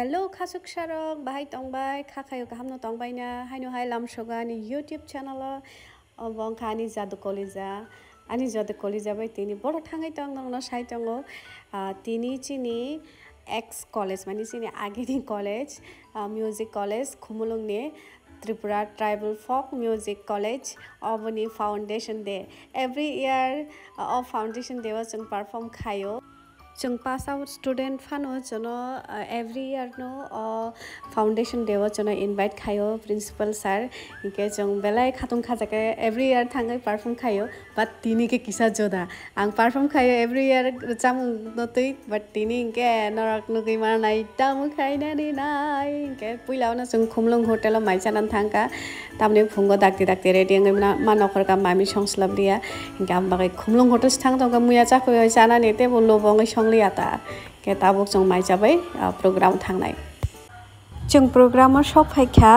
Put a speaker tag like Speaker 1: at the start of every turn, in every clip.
Speaker 1: Hello, Kasuk Sharok, Bahai Tongbai, Kakayo Hamno Tongbaina, Haino Hai Lam Shogani YouTube channel, Bonkani Zadu Koliza, Ani Zadu Koliza by Tini, Borotangai Tongo, no Shaitongo, Tini Chini, ex college, Manisini Agini College, Music College, Kumulungne, Tripura Tribal Folk Music College, Albany Foundation Day. Every year of Foundation Day was perform Kayo. Jung pass out student fan jono every year no foundation day jono invite khayo principal sir inke jung belai khatung khajake every year thangai perform khayo but tini ke kisa joda ang perform khayo every year cham no tui but tini inke norak no ki mar nai tam khaina ni nai inke Puilano jung khumlung hotel mai chanan thangka tamne phungo dakti ready ngai ma nokor ka mami songslabria inke am bagai khumlung hotel thang tong ka muya cha khoi chana nete bollo bongai liata ke tabuk jong mai jabai program thangnai jong program shop phaikha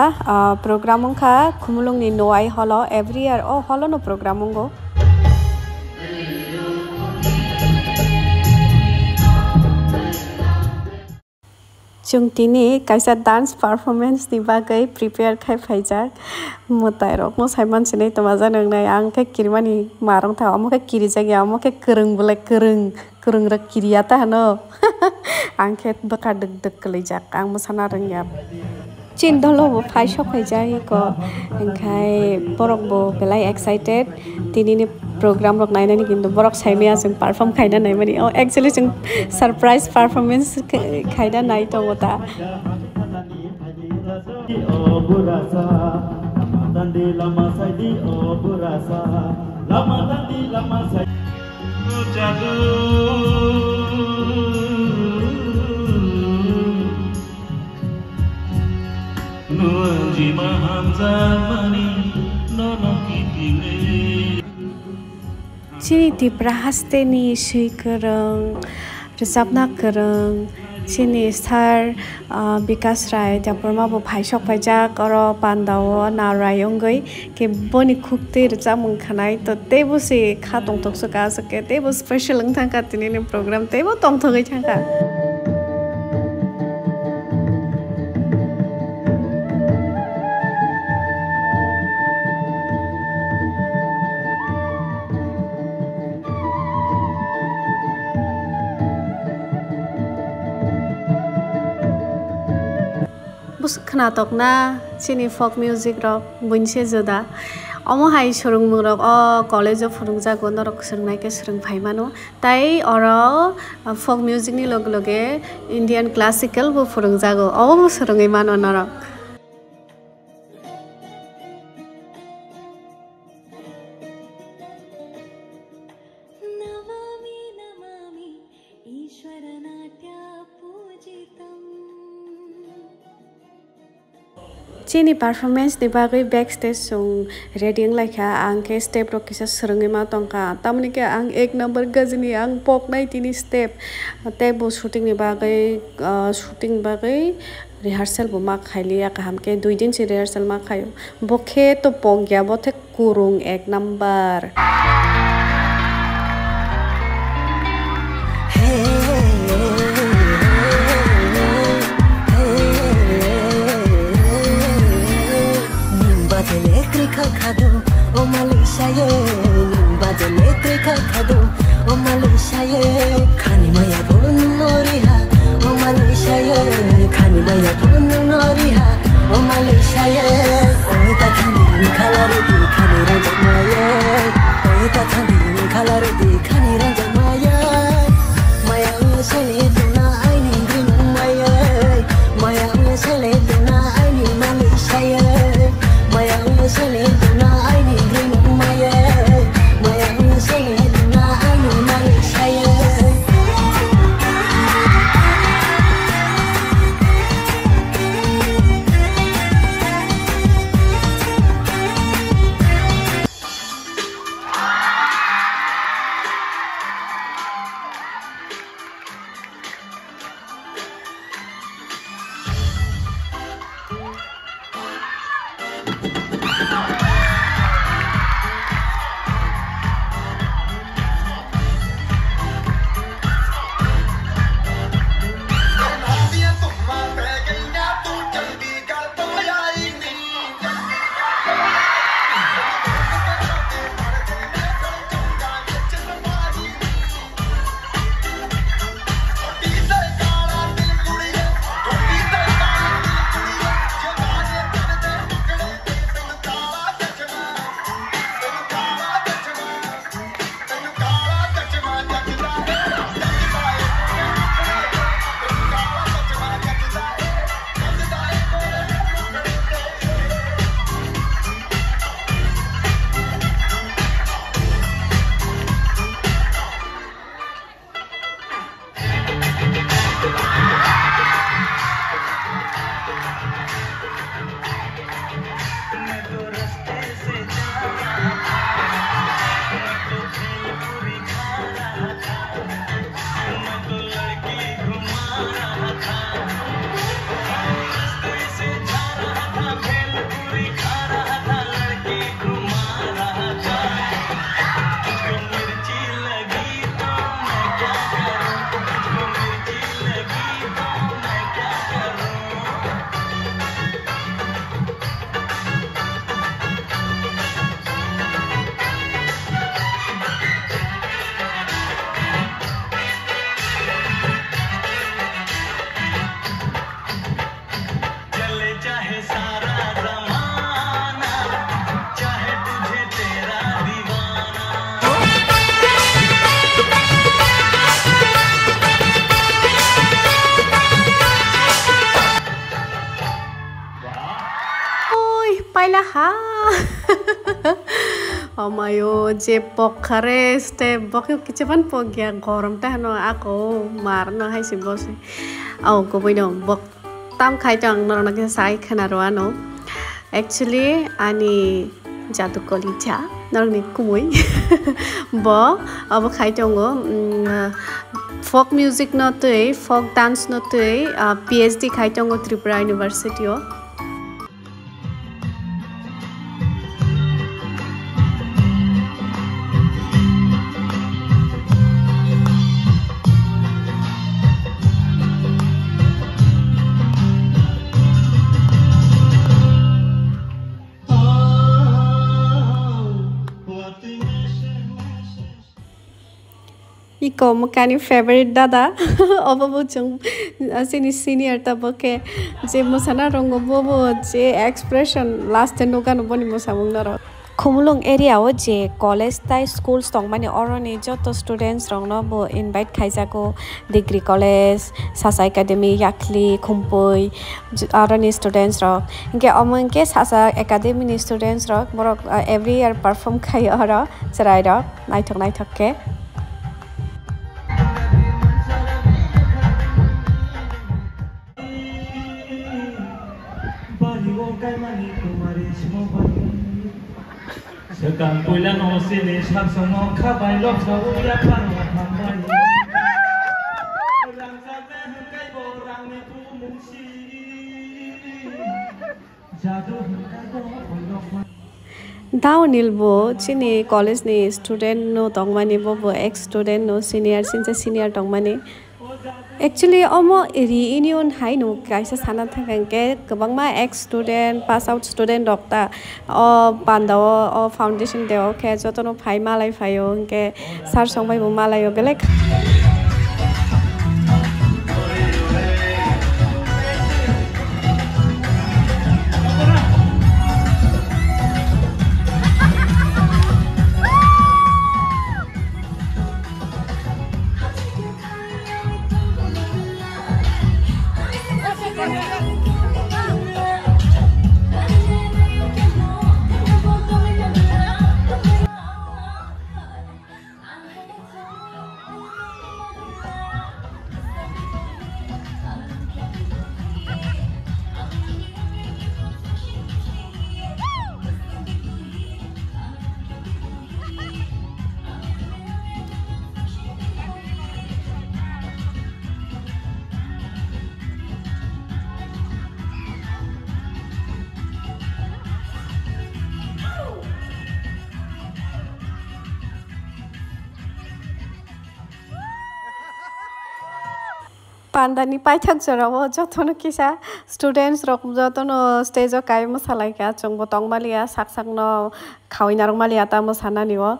Speaker 1: program kha khumulung ni noai holo every year holo no program go jong tini kaisa dance performance ni bagai prepare khai phaijak motai rok mo saiman sine to maja nang nai ang ke kirmani marong tha amo ke kiri jagi amo ke kereng bole kereng ra kiriata no ang ke baka deg deg kelijak ang mosana rengyap chin dolo bo phai shop phaijai ko engkai borok bo belai excited tini ni program rok naina ni kintu borok saimia jeng perform khaina nai mani actually jeng surprise performance khaina nai to gota Chini di prahaste ni sui kereng resapna kereng chini star bikas rai japorma bo phaisok phaijak oro pandao na rayongai ke boni khukte rechamung khanai to tebo se kha tongtok so ka sake tebo special ngthang ka tini ni program tebo tongthogai thangka khnatok na chini folk music rok bunse joda omo hai surung rok college of phurungja go norok surnai ke surung phaimano tai oro folk music ni log loge Indian classical bo phurungja go omo surungai mano norok chini performance ni bagai backstage song reading like ang ke step rok kisa srungi ma tongka tamni ke ang ek number gajni ang pok nai tini step tebo shooting ni bagai rehearsal bo ma khailiya ka hamke 2 din se rehearsal ma khayo bokhe to pok gya bothe kurung ek number O Malaysia ye badale treka khado O Malaysia ye khani maya bon noriha O Malaysia ye khani maya bon noriha O Malaysia ye oi ta khani khalare khani ra jamaye oi ta kaila ha amayo je pokhare step bokyo kichaban pogya gorom ta no ako maar no hai si bose au ko boy no bok tam khai tang no na ke sai khana ro ano actually ani jatu kolija narni kumui bo abo khai tongo folk music no tei folk dance no tei PhD khai tongo Tripura University o Iko makani favorite dada obo chung asini senior ta boke je musana rongo bobo je expression last no kan boni musamung naro khumulung area o je college tai schools tongmani oroni jotto students rong no bo invite khaijako degree college sasa academy yakli khumpoi oroni students ro inke amangke sasa academy ni students ro borok every year perform khai ora charai ro naithok ke
Speaker 2: Sekarang Puilano sini sama kabai lokau yapharo hambai. Orang saja hengkai borang itu mungsi. Jadu hengkai borang.
Speaker 1: Downhill bo chini college ni student no tongmani bo ex student no senior since senior tongmani actually omo reunion hai no kaisa sana thangke kabangma ex student pass out student dokta o pandao o foundation deo ke jotono phai malai phayo ke sar songbai bo malayo belek pandani paithak jorabo jotono kisa students rok jotono stage o kai Mwsalai ka chongbo tongmalia saksak no khawina rokmalia ta mosanani o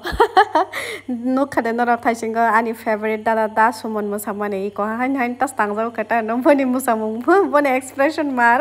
Speaker 1: no khadena rok thaisingo ani favorite dada da sumon mosamani ko hain tas tangjau kata no boni mosamung boni expression maar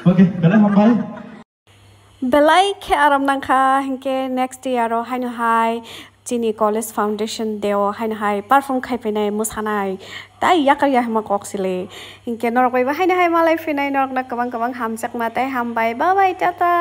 Speaker 2: Okay, belai hambai.
Speaker 1: belai ke aram nangka hingke next year ro haino hai Chini college foundation deo haina hai perform khaipenai musanai tai yakar yahma koksile inke norok bai haina hai malai finai norok na kabang hamjakma tai hambai bye bye tata